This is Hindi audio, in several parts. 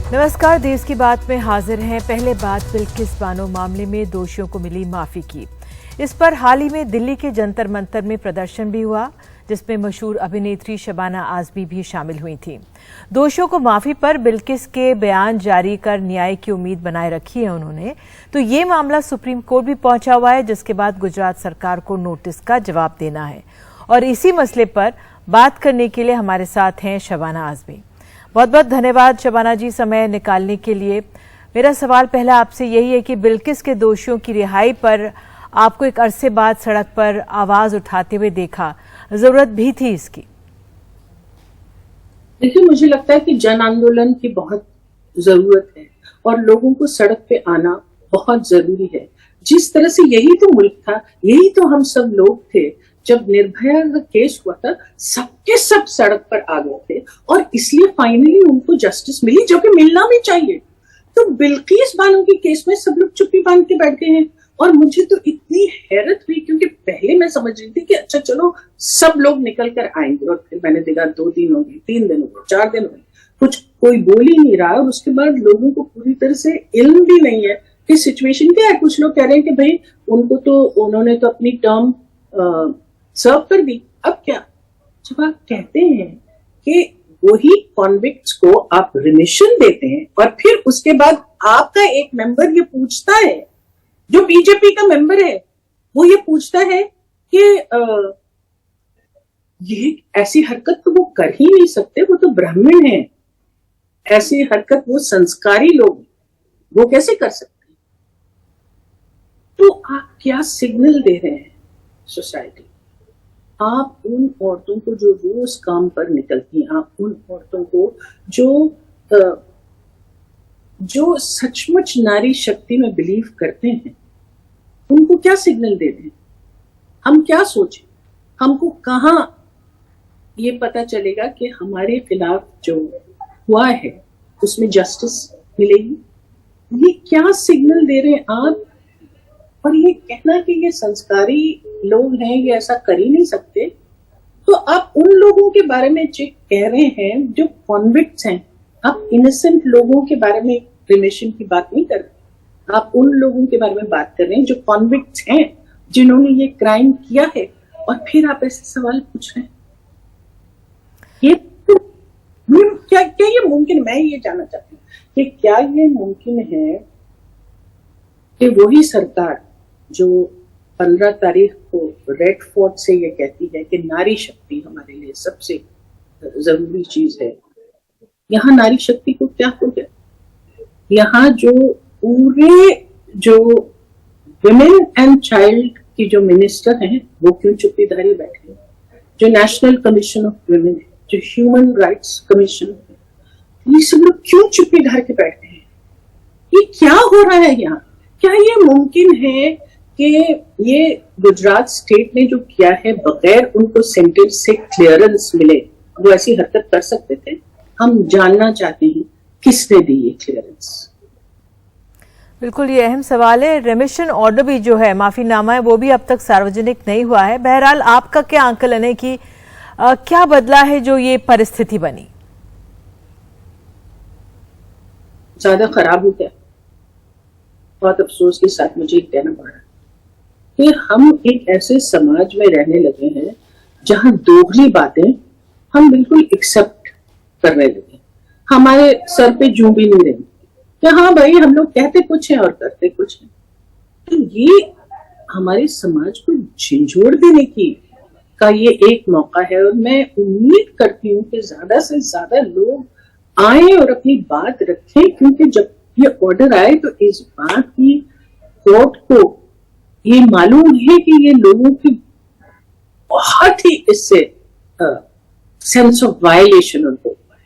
नमस्कार, देश की बात में हाजिर हैं। पहले बात बिल्किस बानो मामले में दोषियों को मिली माफी की। इस पर हाल ही में दिल्ली के जंतर मंतर में प्रदर्शन भी हुआ, जिसमें मशहूर अभिनेत्री शबाना आजमी भी शामिल हुई थी। दोषियों को माफी पर बिल्किस के बयान जारी कर न्याय की उम्मीद बनाए रखी है उन्होंने। तो ये मामला सुप्रीम कोर्ट भी पहुंचा हुआ है, जिसके बाद गुजरात सरकार को नोटिस का जवाब देना है। और इसी मसले पर बात करने के लिए हमारे साथ हैं शबाना आजमी। बहुत बहुत धन्यवाद शबाना जी समय निकालने के लिए। मेरा सवाल पहला आपसे यही है कि बिल्किस के दोषियों की रिहाई पर आपको एक अरसे बाद सड़क पर आवाज उठाते हुए देखा, जरूरत भी थी इसकी? देखिए, मुझे लगता है कि जन आंदोलन की बहुत जरूरत है और लोगों को सड़क पे आना बहुत जरूरी है। जिस तरह से यही तो मुल्क था, यही तो हम सब लोग थे। जब निर्भया का केस हुआ था, सबके सब सड़क पर आ गए थे और इसलिए फाइनली उनको जस्टिस मिली, जो कि मिलना भी चाहिए। तो बिल्किस बानो के केस में सब लोग चुप्पी बांध के बैठ गए हैं और मुझे तो इतनी हैरत हुई, क्योंकि पहले मैं समझ रही थी कि अच्छा चलो सब लोग निकल कर आएंगे, और फिर मैंने देखा 2 दिन हो गए, 3 दिन हो गए, 4 दिन हो गए, कुछ कोई बोल ही नहीं रहा। और उसके बाद लोगों को पूरी तरह से इल्म भी नहीं है कि सिचुएशन क्या है। कुछ लोग कह रहे हैं कि भाई उन्होंने तो अपनी टर्म सर्व कर दी, अब क्या? जब आप कहते हैं कि वही कॉन्विक्ट्स को आप रिमिशन देते हैं और फिर उसके बाद आपका एक मेंबर ये पूछता है, जो बीजेपी का मेंबर है, वो ये पूछता है कि ये ऐसी हरकत तो वो कर ही नहीं सकते, वो तो ब्राह्मण है, ऐसी हरकत वो संस्कारी लोग वो कैसे कर सकते? तो आप क्या सिग्नल दे रहे हैं सोसाइटी? आप उन औरतों को जो रोज काम पर निकलती हैं, आप उन औरतों को जो सचमुच नारी शक्ति में बिलीव करते हैं, उनको क्या सिग्नल दे रहे हैं? हम क्या सोचें? हमको कहाँ ये पता चलेगा कि हमारे खिलाफ जो हुआ है उसमें जस्टिस मिलेगी? ये क्या सिग्नल दे रहे हैं आप? और ये कहना कि ये संस्कारी लोग हैं, ये ऐसा कर ही नहीं सकते, तो आप उन लोगों के बारे में जो कह रहे हैं जो कॉन्विक्ट्स हैं, आप इनोसेंट लोगों के बारे में रिमिशन की बात नहीं कर रहे। आप उन लोगों के बारे में बात कर रहे हैं जो कॉन्विक्ट्स हैं, जिन्होंने ये क्राइम किया है, और फिर आप ऐसे सवाल पूछ रहे हैं। ये क्या ये मुमकिन? मैं ये जानना चाहती हूँ कि क्या ये मुमकिन है कि वही सरकार जो 15 तारीख को रेड फोर्ट से ये कहती है कि नारी शक्ति हमारे लिए सबसे जरूरी चीज है, यहाँ नारी शक्ति को क्या हो गया? यहाँ जो विमेन एंड चाइल्ड की जो मिनिस्टर हैं, वो क्यों चुप्पीधारी बैठे हैं? जो नेशनल कमीशन ऑफ विमेन है, जो ह्यूमन राइट्स कमीशन है, ये सब लोग क्यों चुप्पीधार के बैठे हैं? ये क्या हो रहा है यहाँ? क्या ये मुमकिन है कि ये गुजरात स्टेट ने जो किया है, बगैर उनको सेंटर से क्लियरेंस मिले वो ऐसी हरकत कर सकते थे? हम जानना चाहते हैं किसने दी ये क्लियरेंस। बिल्कुल, ये अहम सवाल है। रेमिशन ऑर्डर भी जो है, माफीनामा है, वो भी अब तक सार्वजनिक नहीं हुआ है। बहरहाल आपका क्या आंकलन है कि क्या बदला है जो ये परिस्थिति बनी? ज्यादा खराब हो गया। बहुत अफसोस के साथ मुझे कहना पड़ा कि हम एक ऐसे समाज में रहने लगे हैं जहां दोगली बातें हम बिल्कुल एक्सेप्ट करने लगे। हमारे सर पे जूं भी नहीं रही कि हाँ भाई, हम लोग कहते कुछ है और करते कुछ है। तो ये हमारे समाज को झिंझोड़ देने की का ये एक मौका है, और मैं उम्मीद करती हूँ कि ज्यादा से ज्यादा लोग आए और अपनी बात रखें, क्योंकि जब ये ऑर्डर आए तो इस बात की कोर्ट को ये मालूम है कि ये लोगों की बहुत ही इससे सेंस ऑफ वायलेशन उनको हुआ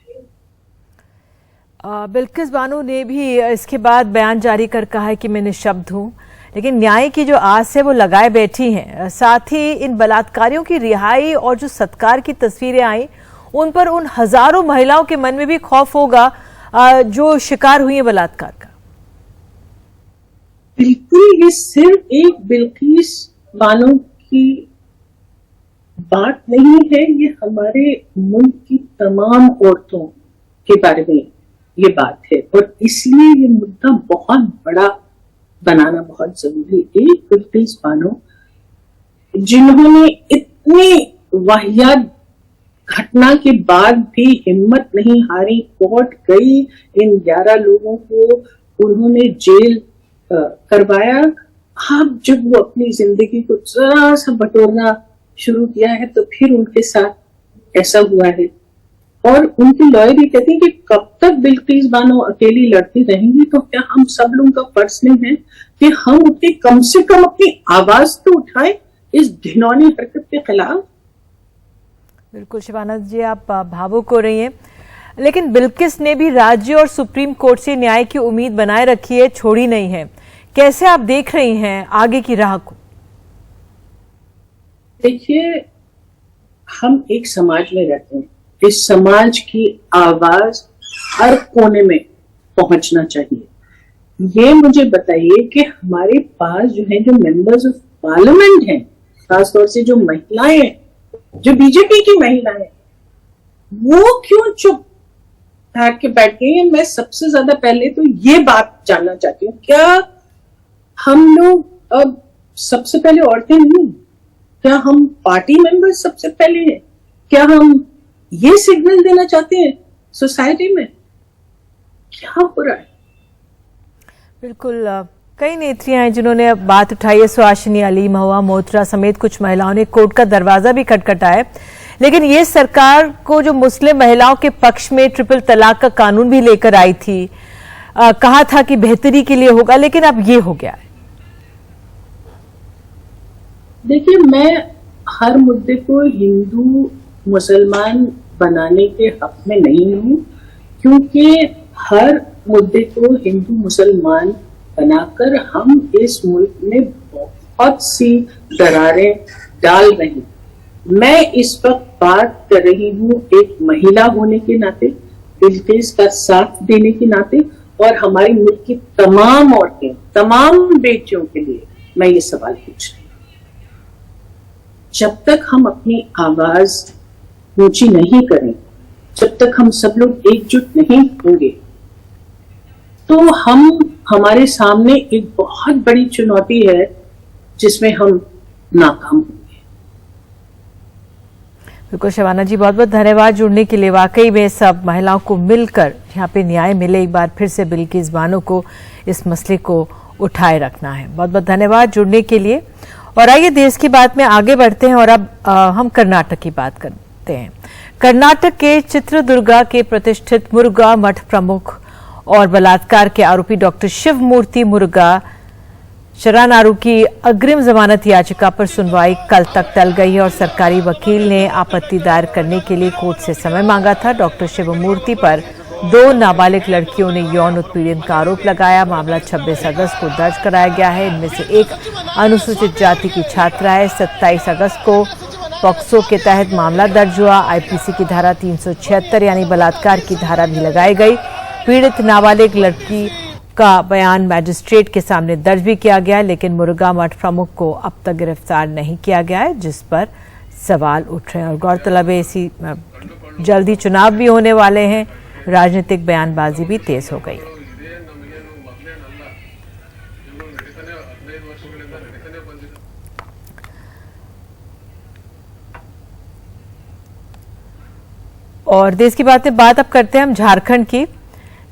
है। बिल्किस बानो ने भी इसके बाद बयान जारी कर कहा है कि मैं निशब्द हूं, लेकिन न्याय की जो आस है वो लगाए बैठी हैं। साथ ही इन बलात्कारियों की रिहाई और जो सत्कार की तस्वीरें आई, उन पर उन हजारों महिलाओं के मन में भी खौफ होगा जो शिकार हुई है बलात्कार का। बिल्कुल, ये सिर्फ एक बिल्किस बानो की बात नहीं है, ये हमारे मुल्क की तमाम औरतों के बारे में ये बात है, और इसलिए ये मुद्दा बहुत बड़ा बनाना बहुत जरूरी है। बिल्किस बानो जिन्होंने इतनी वाहियात घटना के बाद भी हिम्मत नहीं हारी, कोर्ट गई, इन 11 लोगों को उन्होंने जेल करवाया। अब जब वो अपनी जिंदगी को जरा सा बटोरना शुरू किया है तो फिर उनके साथ ऐसा हुआ है। और उनके लॉयर भी कहते हैं कि कब तक बिल्किस बानो अकेली लड़ती रहेंगी, तो क्या हम सब लोगों का फर्ज नहीं है कि हम उनके कम से कम अपनी आवाज तो उठाएं इस घिनौनी हरकत के खिलाफ। बिल्कुल शिवाना जी, आप भावुक हो रही हैं, लेकिन बिल्किस ने भी राज्य और सुप्रीम कोर्ट से न्याय की उम्मीद बनाए रखी है, छोड़ी नहीं है। कैसे आप देख रही हैं आगे की राह को? देखिए, हम एक समाज में रहते हैं, इस समाज की आवाज हर कोने में पहुंचना चाहिए। ये मुझे बताइए कि हमारे पास जो है, जो मेंबर्स ऑफ पार्लियामेंट हैं, खासतौर से जो महिलाएं हैं, जो बीजेपी की महिलाएं, वो क्यों चुप भाग के बैठ गई हैं? मैं सबसे ज्यादा पहले तो ये बात जानना चाहती हूँ, क्या हम लोग अब सबसे पहले औरतें नहीं? क्या हम पार्टी मेंबर सबसे पहले हैं? क्या हम ये सिग्नल देना चाहते हैं सोसाइटी में? क्या हो रहा है? बिल्कुल, कई नेत्रियां हैं जिन्होंने अब बात उठाई है। सुहासिनी अली, महुआ मोइत्रा समेत कुछ महिलाओं ने कोर्ट का दरवाजा भी खटखटाया, लेकिन ये सरकार को जो मुस्लिम महिलाओं के पक्ष में ट्रिपल तलाक का कानून भी लेकर आई थी, कहा था कि बेहतरी के लिए होगा, लेकिन अब ये हो गया है। देखिए, मैं हर मुद्दे को हिंदू मुसलमान बनाने के हक में नहीं हूं, क्योंकि हर मुद्दे को हिंदू मुसलमान बनाकर हम इस मुल्क में बहुत सी दरारें डाल रहे हैं। मैं इस वक्त बात कर रही हूं एक महिला होने के नाते, बिल्किस का साथ देने के नाते, और हमारी मुल्क की तमाम औरतें, तमाम बेटियों के लिए मैं ये सवाल पूछ रही हूं। जब तक हम अपनी आवाज ऊंची नहीं करें, जब तक हम सब लोग एकजुट नहीं होंगे, तो हमारे सामने एक बहुत बड़ी चुनौती है जिसमें हम नाकाम होंगे। बिल्कुल शिवाना जी, बहुत बहुत धन्यवाद जुड़ने के लिए। वाकई में सब महिलाओं को मिलकर यहाँ पे न्याय मिले, एक बार फिर से बिल्किस बानो को इस मसले को उठाए रखना है। बहुत बहुत धन्यवाद जुड़ने के लिए। और आइए देश की बात में आगे बढ़ते हैं और अब हम कर्नाटक की बात करते हैं। कर्नाटक के चित्रदुर्गा के प्रतिष्ठित मुरुगा मठ प्रमुख और बलात्कार के आरोपी डॉक्टर शिवमूर्ति मुरुगा शरानारू की अग्रिम जमानत याचिका पर सुनवाई कल तक टल गई है और सरकारी वकील ने आपत्ति दायर करने के लिए कोर्ट से समय मांगा था। डॉक्टर शिवमूर्ति पर 2 नाबालिग लड़कियों ने यौन उत्पीड़न का आरोप लगाया। मामला 26 अगस्त को दर्ज कराया गया है। इनमें से एक अनुसूचित जाति की छात्रा है। 27 अगस्त को पॉक्सो के तहत मामला दर्ज हुआ। आईपीसी की धारा 376 यानी बलात्कार की धारा भी लगाई गई। पीड़ित नाबालिग लड़की का बयान मैजिस्ट्रेट के सामने दर्ज भी किया गया, लेकिन मुरुगा मठ प्रमुख को अब तक गिरफ्तार नहीं किया गया है, जिस पर सवाल उठ रहे हैं। और गौरतलब है इसी जल्दी चुनाव भी होने वाले हैं, राजनीतिक बयानबाजी भी तेज हो गई। और देश की बात अब करते हैं हम झारखंड की।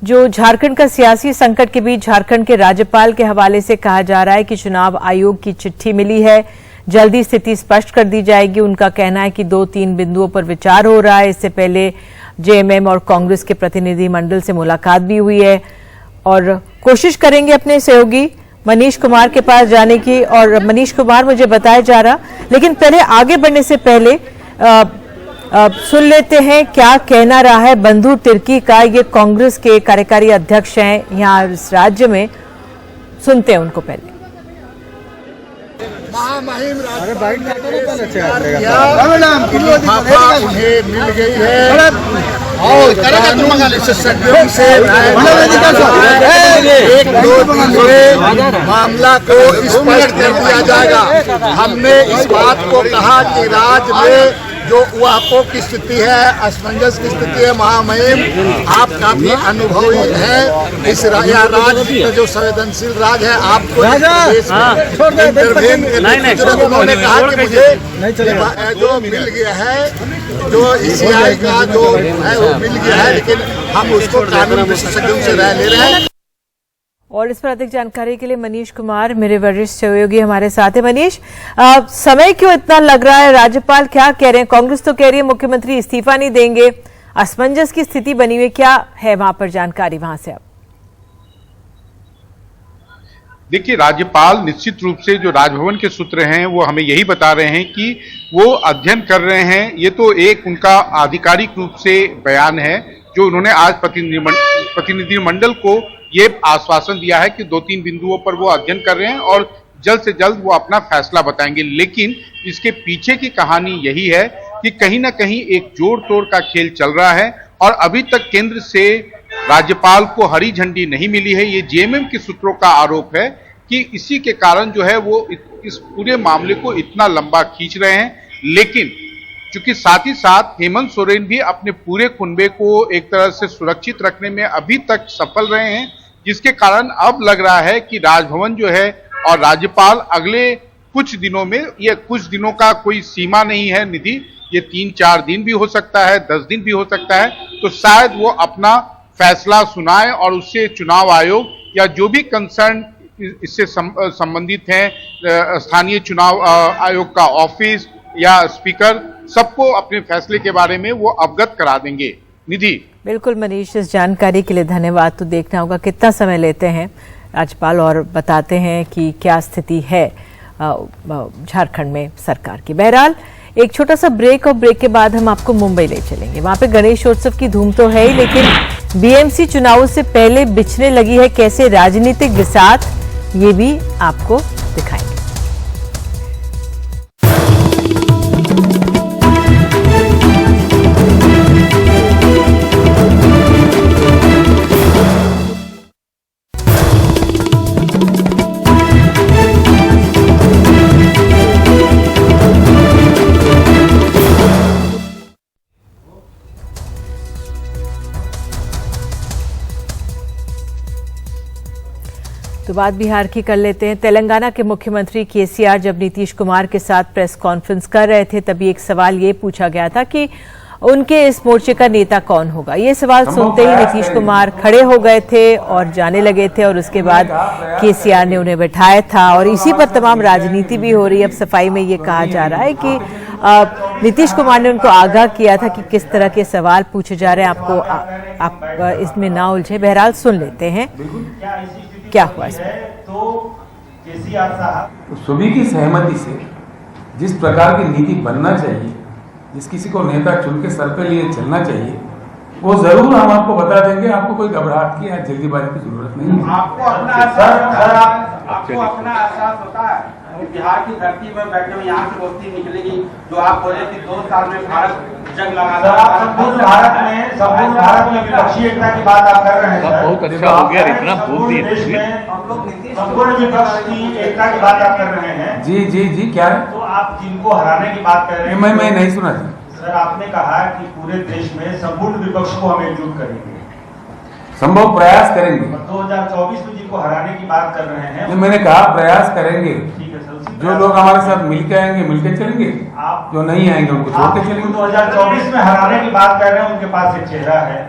जो झारखंड का सियासी संकट के बीच झारखंड के राज्यपाल के हवाले से कहा जा रहा है कि चुनाव आयोग की चिट्ठी मिली है, जल्दी स्थिति स्पष्ट कर दी जाएगी। उनका कहना है कि 2-3 बिंदुओं पर विचार हो रहा है। इससे पहले जेएमएम और कांग्रेस के प्रतिनिधि मंडल से मुलाकात भी हुई है और कोशिश करेंगे अपने सहयोगी मनीष कुमार के पास जाने की। और मनीष कुमार मुझे बताया जा रहा, लेकिन पहले आगे बढ़ने से पहले सुन लेते हैं क्या कहना रहा है बंधु तिर्की का। ये कांग्रेस के कार्यकारी अध्यक्ष हैं यहाँ इस राज्य में, सुनते हैं उनको पहले। उन्हें मिल गई है और विशेषज्ञों से 1-2 दिन में मामला को स्पष्ट कर दिया जाएगा। हमने इस बात को कहा कि राज्य में जो वापो की स्थिति है, असमंजस की स्थिति है, महामहिम आप काफी अनुभवी है इस राज्य जो संवेदनशील राज्य है, आपको उन्होंने कहा कि मुझे जो मिल गया है, जो ECI का जो है वो मिल गया है, लेकिन हम उसको कानून विशेषज्ञों से राय ले रहे हैं। और इस पर अधिक जानकारी के लिए मनीष कुमार मेरे वरिष्ठ सहयोगी हमारे साथ है। मनीष, समय क्यों इतना लग रहा है? राज्यपाल क्या कह रहे हैं? कांग्रेस तो कह रही है मुख्यमंत्री इस्तीफा नहीं देंगे, असमंजस की स्थिति बनी हुई, क्या है वहां पर जानकारी वहां से? अब देखिए, राज्यपाल निश्चित रूप से जो राजभवन के सूत्र हैं वो हमें यही बता रहे हैं कि वो अध्ययन कर रहे हैं। ये तो एक उनका आधिकारिक रूप से बयान है जो उन्होंने आज प्रतिनिधिमंडल को ये आश्वासन दिया है कि 2-3 बिंदुओं पर वो अध्ययन कर रहे हैं और जल्द से जल्द वो अपना फैसला बताएंगे। लेकिन इसके पीछे की कहानी यही है कि कहीं ना कहीं एक जोड़ तोड़ का खेल चल रहा है और अभी तक केंद्र से राज्यपाल को हरी झंडी नहीं मिली है। ये JMM के सूत्रों का आरोप है कि इसी के कारण जो है वो इस पूरे मामले को इतना लंबा खींच रहे हैं। लेकिन चूंकि साथ ही साथ हेमंत सोरेन भी अपने पूरे कुनबे को एक तरह से सुरक्षित रखने में अभी तक सफल रहे हैं, जिसके कारण अब लग रहा है कि राजभवन जो है और राज्यपाल अगले कुछ दिनों में, ये कुछ दिनों का कोई सीमा नहीं है निधि, ये 3-4 दिन भी हो सकता है, 10 दिन भी हो सकता है, तो शायद वो अपना फैसला सुनाए और उससे चुनाव आयोग या जो भी कंसर्न इससे संबंधित हैं, स्थानीय चुनाव आयोग का ऑफिस या स्पीकर, सबको अपने फैसले के बारे में वो अवगत करा देंगे। निधि। बिल्कुल मनीष, इस जानकारी के लिए धन्यवाद। तो देखना होगा कितना समय लेते हैं राज्यपाल और बताते हैं कि क्या स्थिति है झारखंड में सरकार की। बहरहाल एक छोटा सा ब्रेक और ब्रेक के बाद हम आपको मुंबई ले चलेंगे। वहां पे गणेशोत्सव की धूम तो है ही, लेकिन BMC चुनावों से पहले बिछने लगी है कैसे राजनीतिक बिसात, ये भी आपको दिखाएंगे। तो बात बिहार की कर लेते हैं। तेलंगाना के मुख्यमंत्री KCR जब नीतीश कुमार के साथ प्रेस कॉन्फ्रेंस कर रहे थे तभी एक सवाल ये पूछा गया था कि उनके इस मोर्चे का नेता कौन होगा। ये सवाल सुनते ही नीतीश कुमार खड़े हो गए थे और जाने लगे थे और उसके बाद KCR ने उन्हें बैठाया था और इसी पर तमाम राजनीति भी हो रही है। अब सफाई में ये कहा जा रहा है कि नीतीश कुमार ने उनको आगाह किया था कि किस तरह के सवाल पूछे जा रहे हैं, आप इसमें ना उलझे। बहरहाल सुन लेते हैं क्या हुआ इसमें। तो KCR साहब सभी की सहमति से जिस प्रकार की नीति बनना चाहिए, जिस किसी को नेता चुन के सर पे लिए चलना चाहिए, वो जरूर हम आपको बता देंगे। आपको कोई घबराहट की या जल्दीबाजी की जरूरत नहीं है। आपको अपना एहसास होता है बिहार की धरती में बैठे हुए यहाँ से दोस्ती निकलेगी जो आप बोले कि 2 साल में भारत जंग लगा। आप संपूर्ण भारत में विपक्षी एकता की बात आप कर रहे हैं। बहुत अच्छा हो गया, इतना बोल दिए। संपूर्ण विपक्ष की एकता की बात आप कर रहे हैं। जी क्या है? तो आप जिनको हराने की बात कर रहे हैं। मैं नहीं सुना सर। आपने कहा कि पूरे देश में संपूर्ण विपक्ष को हम एकजुट करेंगे, संभव प्रयास करेंगे। 2024 में जिनको हराने की बात कर रहे हैं। मैंने कहा प्रयास करेंगे। ठीक है सर। जो लोग हमारे साथ मिलके आएंगे मिलके चलेंगे, आप जो नहीं आएंगे उनको छोड़ के चलेंगे। 2024 में हराने की बात कर रहे हैं, उनके पास एक चेहरा है।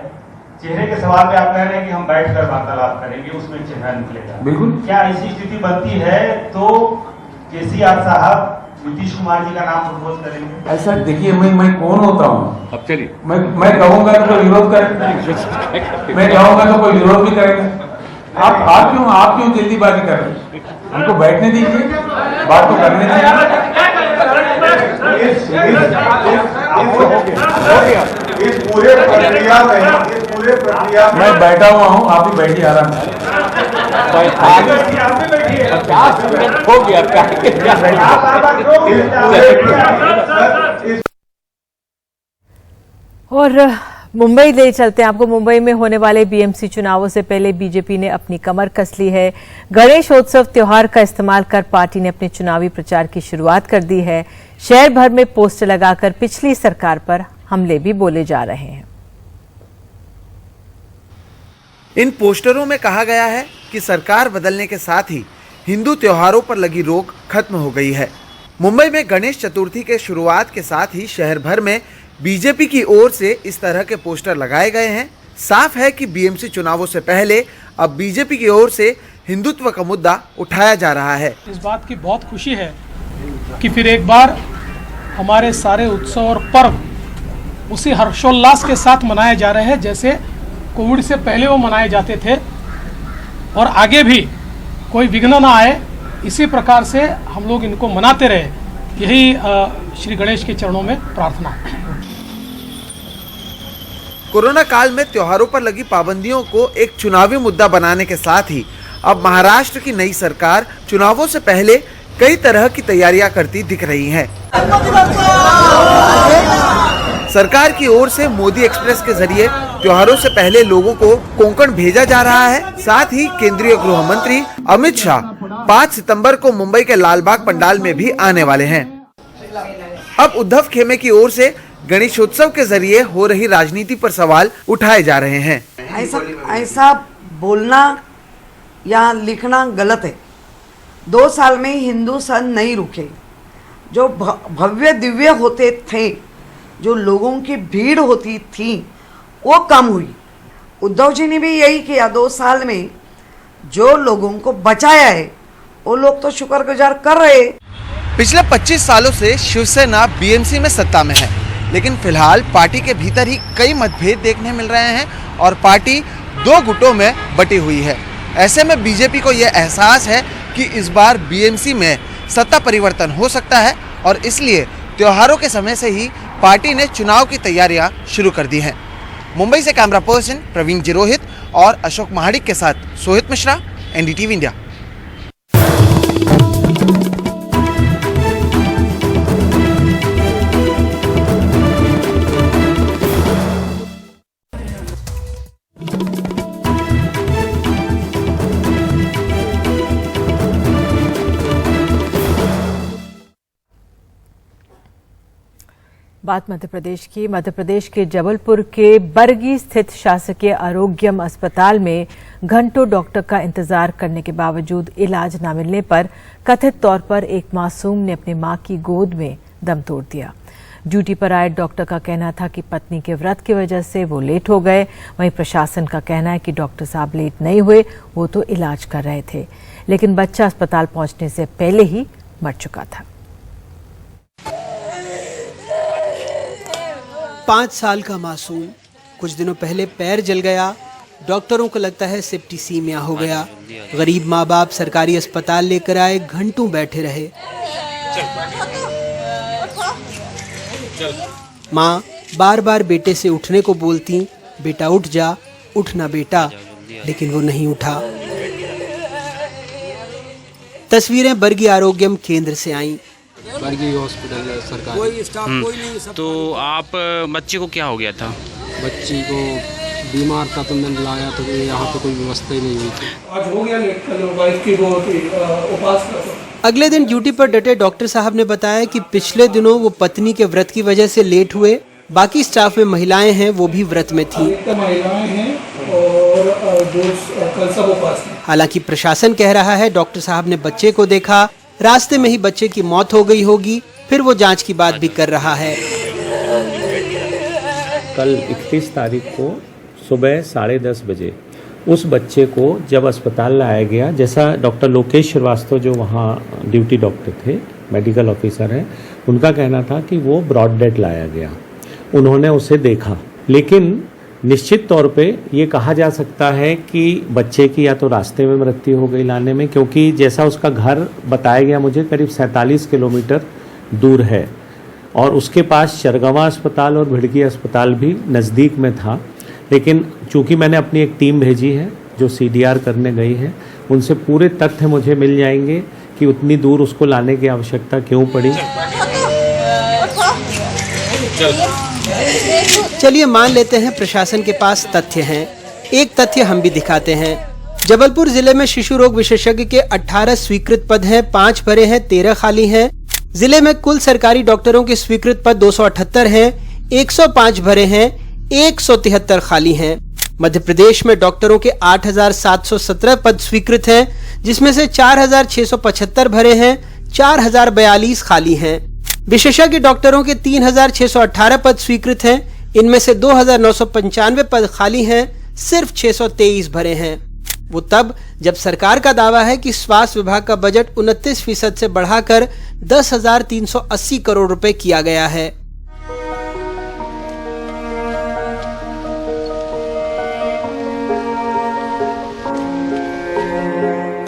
चेहरे के सवाल पे आप कह रहे हैं कि हम बैठकर वार्तालाप करेंगे, उसमें चेहरा निकलेगा। बिल्कुल। क्या ऐसी स्थिति बनती है तो KCR साहब नीतीश कुमार जी का नाम प्रपोज करेंगे? ऐसा देखिए, मैं कौन होता हूँ? अब चलिए, मैं कहूँगा तो कोई विरोध करेगा, मैं कहूँगा तो कोई विरोध भी करेगा। आप क्यों जल्दीबाजी कर रहे हैं? हमको बैठने दीजिए, बात तो करने दीजिए। इस पूरे प्रक्रिया में मैं बैठा हुआ हूँ, आप भी बैठिए आराम से। हो गया और मुंबई ले चलते हैं आपको। मुंबई में होने वाले BMC चुनावों से पहले बीजेपी ने अपनी कमर कस ली है। गणेशोत्सव त्योहार का इस्तेमाल कर पार्टी ने अपने चुनावी प्रचार की शुरुआत कर दी है। शहर भर में पोस्टर लगाकर पिछली सरकार पर हमले भी बोले जा रहे हैं। इन पोस्टरों में कहा गया है कि सरकार बदलने के साथ ही हिंदू त्योहारों पर लगी रोक खत्म हो गई है। मुंबई में गणेश चतुर्थी के शुरुआत के साथ ही शहर भर में बीजेपी की ओर से इस तरह के पोस्टर लगाए गए हैं। साफ है कि बीएमसी चुनावों से पहले अब बीजेपी की ओर से हिंदुत्व का मुद्दा उठाया जा रहा है। इस बात की बहुत खुशी है कि फिर एक बार हमारे सारे उत्सव और पर्व उसी हर्षोल्लास के साथ मनाए जा रहे हैं जैसे कोविड से पहले वो मनाए जाते थे, और आगे भी कोई विघ्न ना आए इसी प्रकार से हम लोग इनको मनाते रहे, यही श्री गणेश के चरणों में प्रार्थना है। कोरोना काल में त्योहारों पर लगी पाबंदियों को एक चुनावी मुद्दा बनाने के साथ ही अब महाराष्ट्र की नई सरकार चुनावों से पहले कई तरह की तैयारियां करती दिख रही है। सरकार की ओर से मोदी एक्सप्रेस के जरिए त्योहारों से पहले लोगों को कोंकण भेजा जा रहा है। साथ ही केंद्रीय गृह मंत्री अमित शाह 5 सितंबर को मुंबई के लालबाग पंडाल में भी आने वाले हैं। अब उद्धव खेमे की ओर से गणेशोत्सव के जरिए हो रही राजनीति पर सवाल उठाए जा रहे हैं। ऐसा बोलना या लिखना गलत है। 2 साल में हिंदू सन नहीं रुके। जो भव्य दिव्य होते थे, जो लोगों की भीड़ होती थी, वो कम हुई। उद्धव जी ने भी यही किया। 2 साल में जो लोगों को बचाया है वो लोग तो शुक्रगुजार कर रहे। पिछले 25 सालों से शिवसेना बीएमसी में सत्ता में है, लेकिन फिलहाल पार्टी के भीतर ही कई मतभेद देखने मिल रहे हैं और पार्टी 2 गुटों में बटी हुई है। ऐसे में बीजेपी को यह एहसास है कि इस बार बीएमसी में सत्ता परिवर्तन हो सकता है और इसलिए त्योहारों के समय से ही पार्टी ने चुनाव की तैयारियां शुरू कर दी हैं। मुंबई से कैमरा पर्सन प्रवीण जिरोहित और अशोक महाडिक के साथ सोहित मिश्रा, एनडीटीवी इंडिया। बात मध्य प्रदेश के जबलपुर के बरगी स्थित शासकीय आरोग्यम अस्पताल में घंटों डॉक्टर का इंतजार करने के बावजूद इलाज न मिलने पर कथित तौर पर एक मासूम ने अपनी मां की गोद में दम तोड़ दिया। ड्यूटी पर आए डॉक्टर का कहना था कि पत्नी के व्रत की वजह से वो लेट हो गए। वहीं प्रशासन का कहना है कि डॉक्टर साहब लेट नहीं हुए, वो तो इलाज कर रहे थे, लेकिन बच्चा अस्पताल पहुंचने से पहले ही मर चुका था। 5 साल का मासूम कुछ दिनों पहले पैर जल गया। डॉक्टरों को लगता है सेप्टिसीमिया हो गया। गरीब माँ बाप सरकारी अस्पताल लेकर आए, घंटों बैठे रहे। माँ बार बार बेटे से उठने को बोलती, बेटा उठ जा, उठना बेटा, लेकिन वो नहीं उठा। तस्वीरें बरगी आरोग्यम केंद्र से आईं। बरगी हॉस्पिटल सरकार कोई स्टाफ कोई नहीं। सब तो आप बच्चे को क्या हो गया था? बच्ची को बीमार था तो मैंने लाया तो यहाँ पे कोई व्यवस्था ही नहीं हुई थी। आज हो गया लेट, कल वाइफ की वो उपास का। अगले दिन ड्यूटी पर डटे डॉक्टर साहब ने बताया कि पिछले दिनों वो पत्नी के व्रत की वजह से लेट हुए। बाकी स्टाफ में महिलाएं हैं, वो भी व्रत में थी। महिलाएं हैं और कल सब उपास। हालांकि प्रशासन कह रहा है डॉक्टर साहब ने बच्चे को देखा, रास्ते में ही बच्चे की मौत हो गई होगी, फिर वो जांच की बात भी कर रहा है। कल 31 तारीख को सुबह 10:30 बजे उस बच्चे को जब अस्पताल लाया गया, जैसा डॉक्टर लोकेश श्रीवास्तव जो वहाँ ड्यूटी डॉक्टर थे, मेडिकल ऑफिसर हैं, उनका कहना था कि वो ब्रॉड डेड लाया गया। उन्होंने उसे देखा, लेकिन निश्चित तौर पे ये कहा जा सकता है कि बच्चे की या तो रास्ते में मृत्यु हो गई लाने में, क्योंकि जैसा उसका घर बताया गया मुझे करीब 47 किलोमीटर दूर है और उसके पास शरगवा अस्पताल और भिड़की अस्पताल भी नज़दीक में था। लेकिन चूंकि मैंने अपनी एक टीम भेजी है जो CDR करने गई है, उनसे पूरे तथ्य मुझे मिल जाएंगे कि उतनी दूर उसको लाने की आवश्यकता क्यों पड़ी। चलिए मान लेते हैं प्रशासन के पास तथ्य हैं। एक तथ्य हम भी दिखाते हैं। जबलपुर जिले में शिशु रोग विशेषज्ञ के 18 स्वीकृत पद हैं, 5 भरे हैं, 13 खाली हैं। जिले में कुल सरकारी डॉक्टरों के स्वीकृत पद 278 हैं, 105 भरे हैं, 173 खाली हैं। मध्य प्रदेश में डॉक्टरों के 8,717 पद स्वीकृत हैं, जिसमें से 4,675 भरे हैं, 4,042 खाली हैं। विशेषज्ञ डॉक्टरों के 3,618 पद स्वीकृत हैं, इनमें से 2,995 पद खाली हैं, सिर्फ 623 भरे हैं। वो तब जब सरकार का दावा है कि स्वास्थ्य विभाग का बजट 29% से बढ़ाकर 10,380 करोड़ रुपए किया गया है।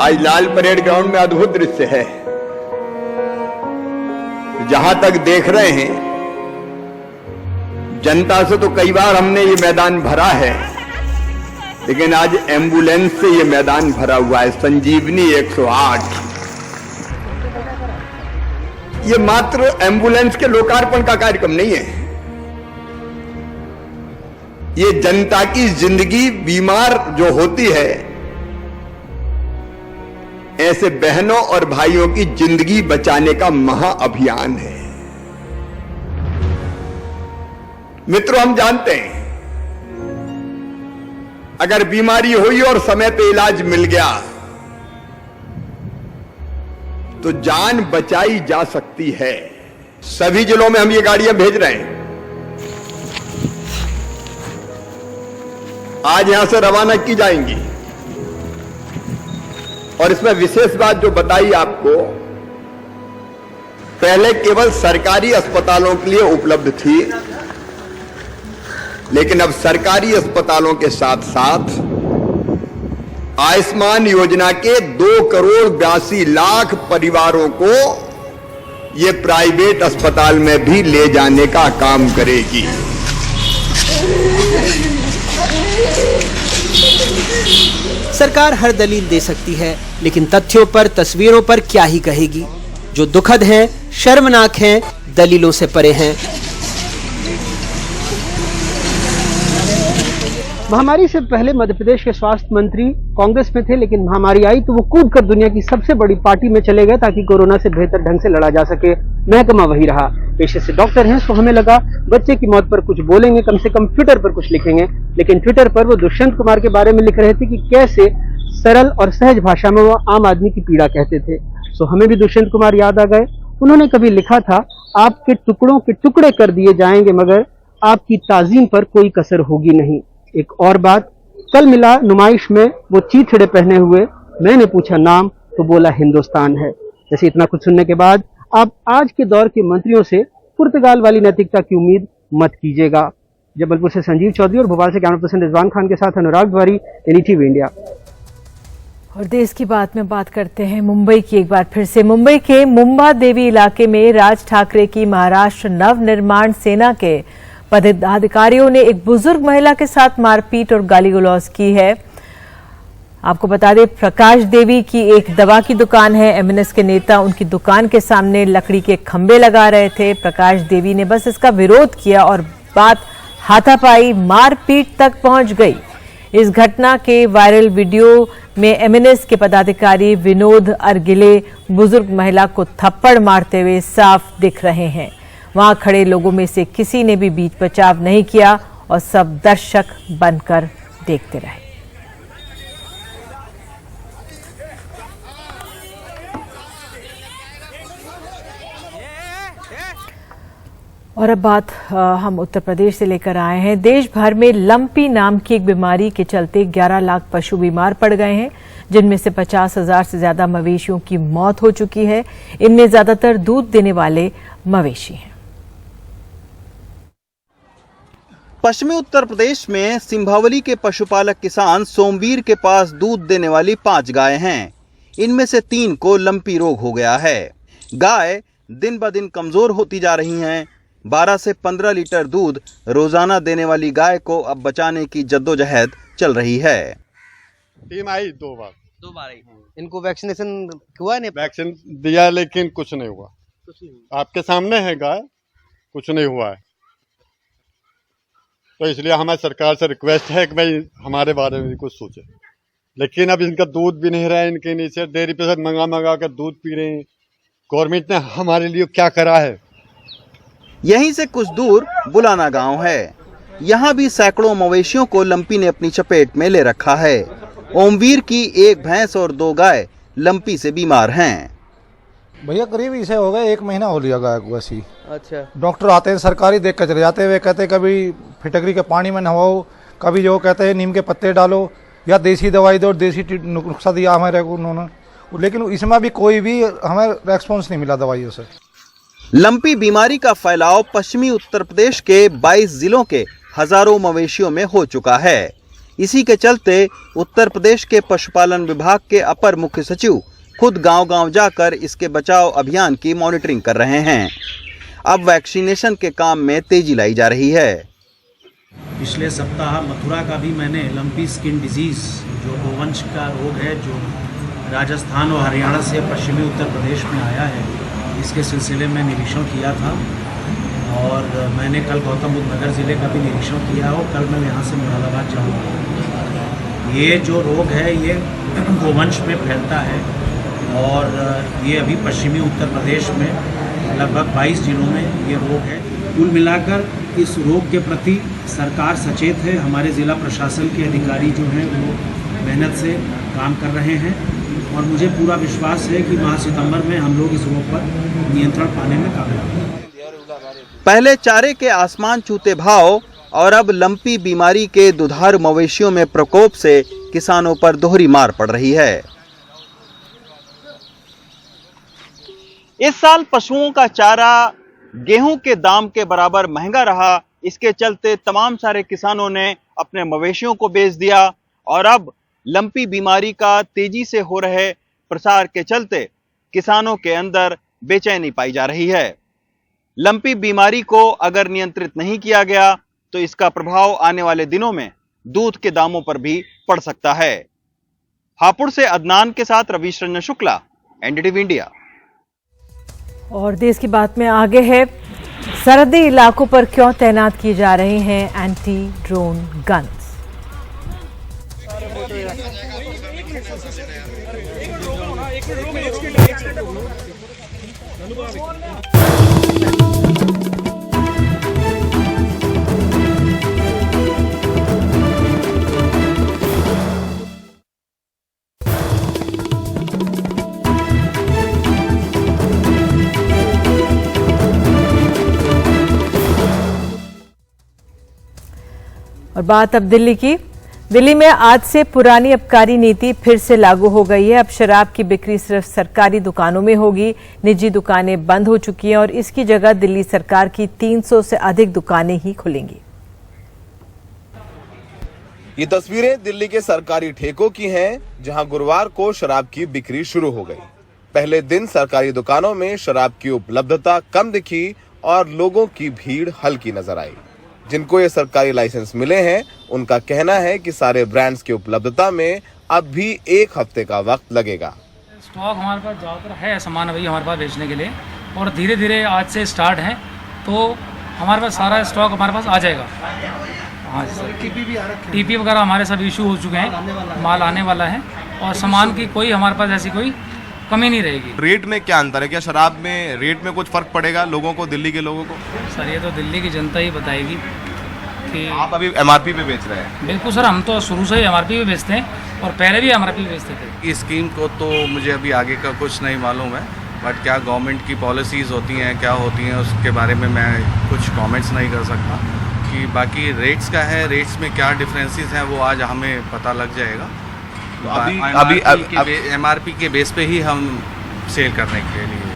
आज लाल परेड ग्राउंड में अद्भुत दृश्य है। जहां तक देख रहे हैं, जनता से तो कई बार हमने ये मैदान भरा है, लेकिन आज एम्बुलेंस से ये मैदान भरा हुआ है। संजीवनी 108, ये मात्र एम्बुलेंस के लोकार्पण का कार्यक्रम नहीं है, ये जनता की जिंदगी बीमार जो होती है, ऐसे बहनों और भाइयों की जिंदगी बचाने का महाअभियान है। मित्रों, हम जानते हैं अगर बीमारी हुई और समय पे इलाज मिल गया तो जान बचाई जा सकती है। सभी जिलों में हम ये गाड़ियां भेज रहे हैं। आज यहां से रवाना की जाएंगी और इसमें विशेष बात जो बताई आपको, पहले केवल सरकारी अस्पतालों के लिए उपलब्ध थी, लेकिन अब सरकारी अस्पतालों के साथ साथ आयुष्मान योजना के 2,82,00,000 परिवारों को ये प्राइवेट अस्पताल में भी ले जाने का काम करेगी। सरकार हर दलील दे सकती है, लेकिन तथ्यों पर, तस्वीरों पर क्या ही कहेगी, जो दुखद हैं, शर्मनाक हैं, दलीलों से परे हैं। महामारी से पहले मध्य प्रदेश के स्वास्थ्य मंत्री कांग्रेस में थे, लेकिन महामारी आई तो वो कूद कर दुनिया की सबसे बड़ी पार्टी में चले गए ताकि कोरोना से बेहतर ढंग से लड़ा जा सके। महकमा वही रहा। पेशे से डॉक्टर हैं, तो हमें लगा बच्चे की मौत पर कुछ बोलेंगे, कम से कम ट्विटर पर कुछ लिखेंगे, लेकिन ट्विटर पर वो दुष्यंत कुमार के बारे में लिख रहे थे कि कैसे सरल और सहज भाषा में वो आम आदमी की पीड़ा कहते थे। सो हमें भी दुष्यंत कुमार याद आ गए। उन्होंने कभी लिखा था, आपके टुकड़ों के टुकड़े कर दिए जाएंगे मगर आपकी ताजीम पर कोई कसर होगी नहीं। एक और बात, कल मिला नुमाइश में वो चीथड़े पहने हुए, मैंने पूछा नाम तो बोला हिंदुस्तान है। जैसे इतना कुछ सुनने के बाद आप आज के दौर के मंत्रियों से पुर्तगाल वाली नैतिकता की उम्मीद मत कीजिएगा। जबलपुर से संजीव चौधरी और भोपाल से कैमरा पर्सन रिजवान खान के साथ अनुराग द्वारी, NDTV इंडिया। और देश की बात में बात करते हैं मुंबई की। एक बार फिर से मुंबई के मुंबादेवी इलाके में राज ठाकरे की महाराष्ट्र नवनिर्माण सेना के पदाधिकारियों ने एक बुजुर्ग महिला के साथ मारपीट और गाली गलौज की है। आपको बता दें, प्रकाश देवी की एक दवा की दुकान है। MNS के नेता उनकी दुकान के सामने लकड़ी के खंभे लगा रहे थे। प्रकाश देवी ने बस इसका विरोध किया और बात हाथापाई, मारपीट तक पहुंच गई। इस घटना के वायरल वीडियो में MNS के पदाधिकारी विनोद अर्गिले बुजुर्ग महिला को थप्पड़ मारते हुए साफ दिख रहे हैं। वहां खड़े लोगों में से किसी ने भी बीच बचाव नहीं किया और सब दर्शक बनकर देखते रहे। और अब बात हम उत्तर प्रदेश से लेकर आए हैं। देश भर में लंपी नाम की एक बीमारी के चलते 11 लाख पशु बीमार पड़ गए हैं, जिनमें से 50,000 से ज्यादा मवेशियों की मौत हो चुकी है। इनमें ज्यादातर दूध देने वाले मवेशी हैं। पश्चिमी उत्तर प्रदेश में सिंभावली के पशुपालक किसान सोमवीर के पास दूध देने वाली 5 गाय हैं। इनमें से 3 को लंपी रोग हो गया है। गाय दिन ब दिन कमजोर होती जा रही हैं। 12 से 15 लीटर दूध रोजाना देने वाली गाय को अब बचाने की जद्दोजहद चल रही है। टीम आई 2 बार आई। इनको वैक्सीनेशन हुआ नहीं? वैक्सीन दिया लेकिन कुछ नहीं हुआ। आपके सामने है गाय, कुछ नहीं हुआ है। तो इसलिए हमारी सरकार से रिक्वेस्ट है कि भाई हमारे बारे में भी कुछ सोचे। लेकिन अब इनका दूध भी नहीं रहा है, इनके नीचे डेयरी पे से मंगा कर दूध पी रहे हैं। गवर्नमेंट ने हमारे लिए क्या करा है। यहीं से कुछ दूर बुलाना गांव है। यहाँ भी सैकड़ों मवेशियों को लंपी ने अपनी चपेट में ले रखा है। ओमवीर की एक भैंस और 2 गाय लंपी से बीमार हैं। भैया करीब इसे हो गए 1 महीना हो लिया गाय को ऐसी। अच्छा। डॉक्टर आते हैं सरकारी, देख कर चले जाते हैं। वे कहते हैं कभी फिटकरी के पानी में नहाओ, कभी जो कहते हैं नीम के पत्ते डालो या देसी दवाई दो, देसी नुस्खा दिया हमारे को उन्होंने, लेकिन इसमें भी कोई भी हमें रेस्पॉन्स नहीं मिला दवाइयों से। लंपी बीमारी का फैलाव पश्चिमी उत्तर प्रदेश के 22 जिलों के हजारों मवेशियों में हो चुका है। इसी के चलते उत्तर प्रदेश के पशुपालन विभाग के अपर मुख्य सचिव खुद गांव-गांव जाकर इसके बचाव अभियान की मॉनिटरिंग कर रहे हैं। अब वैक्सीनेशन के काम में तेजी लाई जा रही है। पिछले सप्ताह मथुरा का भी मैंने लंपी स्किन डिजीज जो गोवंश का रोग है, जो राजस्थान और हरियाणा से पश्चिमी उत्तर प्रदेश में आया है, इसके सिलसिले में निरीक्षण किया था। और मैंने कल गौतम बुद्ध नगर ज़िले का भी निरीक्षण किया और कल मैं यहाँ से मुरादाबाद जाऊँगा। ये जो रोग है ये गोवंश में फैलता है और ये अभी पश्चिमी उत्तर प्रदेश में लगभग 22 जिलों में ये रोग है। कुल मिलाकर इस रोग के प्रति सरकार सचेत है। हमारे ज़िला प्रशासन के अधिकारी जो हैं वो मेहनत से काम कर रहे हैं और मुझे पूरा विश्वास है कि माह सितंबर में हम लोग इस रोग पर नियंत्रण पाने में कामयाब होंगे। पहले चारे के आसमान छूते भाव और अब लंपी बीमारी के दुधारू मवेशियों में प्रकोप से किसानों पर दोहरी मार पड़ रही है। इस साल पशुओं का चारा गेहूं के दाम के बराबर महंगा रहा। इसके चलते तमाम सारे किसानों ने अपने मवेशियों को बेच दिया और अब लंपी बीमारी का तेजी से हो रहे प्रसार के चलते किसानों के अंदर बेचैनी पाई जा रही है। लंपी बीमारी को अगर नियंत्रित नहीं किया गया तो इसका प्रभाव आने वाले दिनों में दूध के दामों पर भी पड़ सकता है। हापुड़ से अदनान के साथ रवीश रंजन शुक्ला, एनडीटीवी इंडिया। और देश की बात में आगे है, सरहदी इलाकों पर क्यों तैनात किए जा रहे हैं एंटी ड्रोन गन्स। और बात अब दिल्ली की। दिल्ली में आज से पुरानी आबकारी नीति फिर से लागू हो गई है। अब शराब की बिक्री सिर्फ सरकारी दुकानों में होगी। निजी दुकानें बंद हो चुकी हैं और इसकी जगह दिल्ली सरकार की 300 से अधिक दुकानें ही खुलेंगी। ये तस्वीरें दिल्ली के सरकारी ठेकों की हैं, जहां गुरुवार को शराब की बिक्री शुरू हो गई। पहले दिन सरकारी दुकानों में शराब की उपलब्धता कम दिखी और लोगों की भीड़ हल्की नजर आई। जिनको ये सरकारी लाइसेंस मिले हैं उनका कहना है कि सारे ब्रांड्स की उपलब्धता में अब भी 1 हफ्ते का वक्त लगेगा। स्टॉक हमारे पास ज़्यादातर है सामान अभी हमारे पास बेचने के लिए और धीरे धीरे आज से स्टार्ट है तो हमारे पास सारा स्टॉक हमारे पास आ जाएगा। हाँ सर, टीपी वगैरह हमारे सब इशू हो चुके हैं, माल आने वाला है और सामान की कोई हमारे पास ऐसी कोई कमी नहीं रहेगी। रेट में क्या अंतर है? क्या शराब में रेट में कुछ फर्क पड़ेगा लोगों को, दिल्ली के लोगों को? सर ये तो दिल्ली की जनता ही बताएगी कि आप अभी एमआरपी पे बेच रहे हैं। बिल्कुल सर, हम तो शुरू से ही एमआरपी पे बेचते हैं और पहले भी एमआरपी पे बेचते थे। इस स्कीम को तो मुझे अभी आगे का कुछ नहीं मालूम है, बट क्या गवर्नमेंट की पॉलिसीज़ होती हैं, क्या होती हैं, उसके बारे में मैं कुछ कमेंट्स नहीं कर सकता। कि बाकी रेट्स का है, रेट्स में क्या डिफरेंसेस हैं वो आज हमें पता लग जाएगा। अभी एमआरपी के बेस पे ही हम सेल करने के लिए।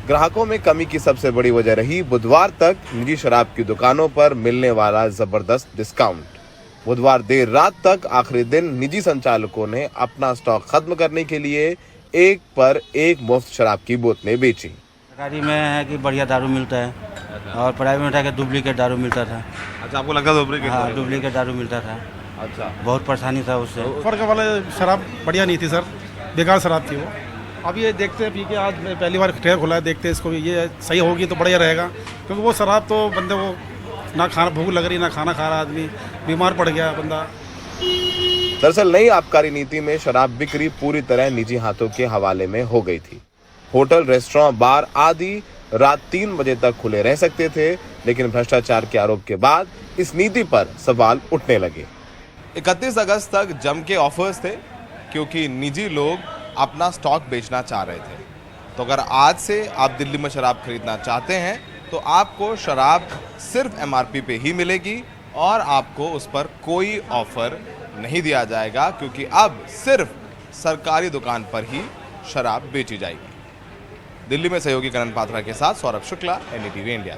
ग्राहकों में कमी की सबसे बड़ी वजह रही बुधवार तक निजी शराब की दुकानों पर मिलने वाला जबरदस्त डिस्काउंट। बुधवार देर रात तक आखिरी दिन निजी संचालकों ने अपना स्टॉक खत्म करने के लिए 1 पर 1 मुफ्त शराब की बोतलें बेची। सरकारी में है कि बढ़िया दारू मिलता है और प्राइवेट में है कि डुप्लीकेट दारू मिलता था। अच्छा, आपको लगा डुप्लीकेट? हाँ, डुप्लीकेट दारू मिलता था। अच्छा, बहुत परेशानी था उससे। फर्क वाले शराब बढ़िया नहीं थी सर, बेकार शराब थी वो। अब ये देखते हैं, पी के आज पहली बार ठेका खुला है, देखते हैं इसको, ये सही होगी तो बढ़िया रहेगा। क्योंकि वो शराब तो बंदे को ना खाना, भूख लग रही ना खाना खा रहा, आदमी बीमार पड़ गया बंदा। दरअसल नई आबकारी नीति में शराब बिक्री पूरी तरह निजी हाथों के हवाले में हो गई थी। होटल, रेस्टोरेंट, बार आदि रात 3 बजे तक खुले रह सकते थे, लेकिन भ्रष्टाचार के आरोप के बाद इस नीति पर सवाल उठने लगे। 31 अगस्त तक जम के ऑफर्स थे, क्योंकि निजी लोग अपना स्टॉक बेचना चाह रहे थे। तो अगर आज से आप दिल्ली में शराब खरीदना चाहते हैं तो आपको शराब सिर्फ MRP पे ही मिलेगी और आपको उस पर कोई ऑफर नहीं दिया जाएगा, क्योंकि अब सिर्फ सरकारी दुकान पर ही शराब बेची जाएगी। दिल्ली में सहयोगी करण पात्रा के साथ सौरभ शुक्ला, NDTV इंडिया।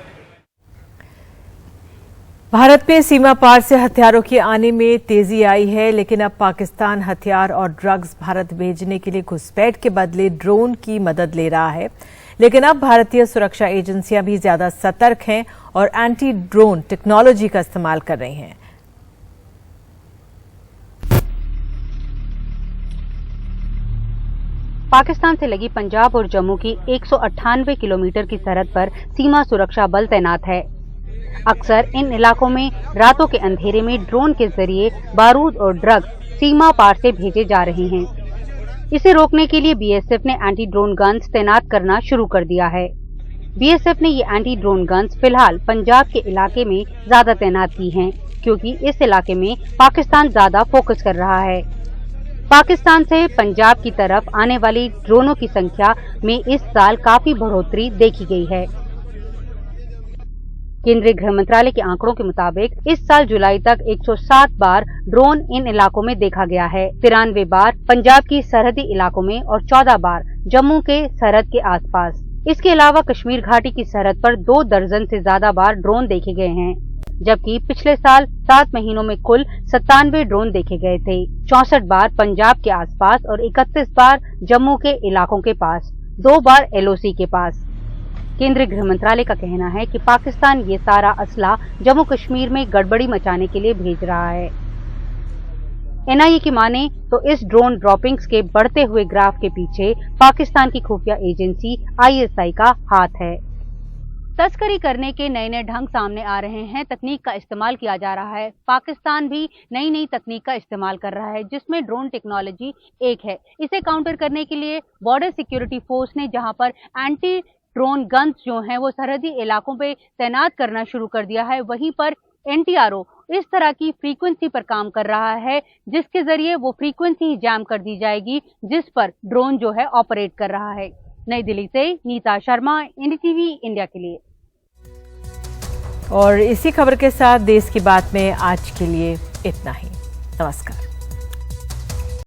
भारत में सीमा पार से हथियारों के आने में तेजी आई है, लेकिन अब पाकिस्तान हथियार और ड्रग्स भारत भेजने के लिए घुसपैठ के बदले ड्रोन की मदद ले रहा है। लेकिन अब भारतीय सुरक्षा एजेंसियां भी ज्यादा सतर्क हैं और एंटी ड्रोन टेक्नोलॉजी का इस्तेमाल कर रही हैं। पाकिस्तान से लगी पंजाब और जम्मू की 198 किलोमीटर की सरहद पर सीमा सुरक्षा बल तैनात है। अक्सर इन इलाकों में रातों के अंधेरे में ड्रोन के जरिए बारूद और ड्रग्स सीमा पार से भेजे जा रहे हैं। इसे रोकने के लिए BSF ने एंटी ड्रोन गन्स तैनात करना शुरू कर दिया है। BSF ने ये एंटी ड्रोन गन्स फिलहाल पंजाब के इलाके में ज्यादा तैनात की हैं, क्योंकि इस इलाके में पाकिस्तान ज्यादा फोकस कर रहा है। पाकिस्तान से पंजाब की तरफ आने वाली ड्रोनों की संख्या में इस साल काफी बढ़ोतरी देखी गई है। केंद्रीय गृह मंत्रालय के आंकड़ों के मुताबिक इस साल जुलाई तक 107 बार ड्रोन इन इलाकों में देखा गया है। 93 बार पंजाब की सरहदी इलाकों में और 14 बार जम्मू के सरहद के आसपास। इसके अलावा कश्मीर घाटी की सरहद पर 2 दर्जन से ज्यादा बार ड्रोन देखे गए हैं, जबकि पिछले साल 7 महीनों में कुल 97 ड्रोन देखे गए थे। 64 बार पंजाब के आसपास और 31 बार जम्मू के इलाकों के पास, 2 बार LOC के पास। केंद्रीय गृह मंत्रालय का कहना है कि पाकिस्तान ये सारा असला जम्मू कश्मीर में गड़बड़ी मचाने के लिए भेज रहा है। NIA की माने तो इस ड्रोन ड्रॉपिंग्स के बढ़ते हुए ग्राफ के पीछे पाकिस्तान की खुफिया एजेंसी ISI का हाथ है। तस्करी करने के नए नए ढंग सामने आ रहे हैं, तकनीक का इस्तेमाल किया जा रहा है। पाकिस्तान भी नई नई तकनीक का इस्तेमाल कर रहा है, जिसमें ड्रोन टेक्नोलॉजी एक है। इसे काउंटर करने के लिए बॉर्डर सिक्योरिटी फोर्स ने जहां पर एंटी ड्रोन गन्स जो हैं वो सरहदी इलाकों पे तैनात करना शुरू कर दिया है, वहीं पर NTRO इस तरह की फ्रीक्वेंसी पर काम कर रहा है, जिसके जरिए वो फ्रीक्वेंसी ही जैम कर दी जाएगी जिस पर ड्रोन जो है ऑपरेट कर रहा है। नई दिल्ली से नीता शर्मा, NDTV इंडिया के लिए। और इसी खबर के साथ देश की बात में आज के लिए इतना ही। नमस्कार।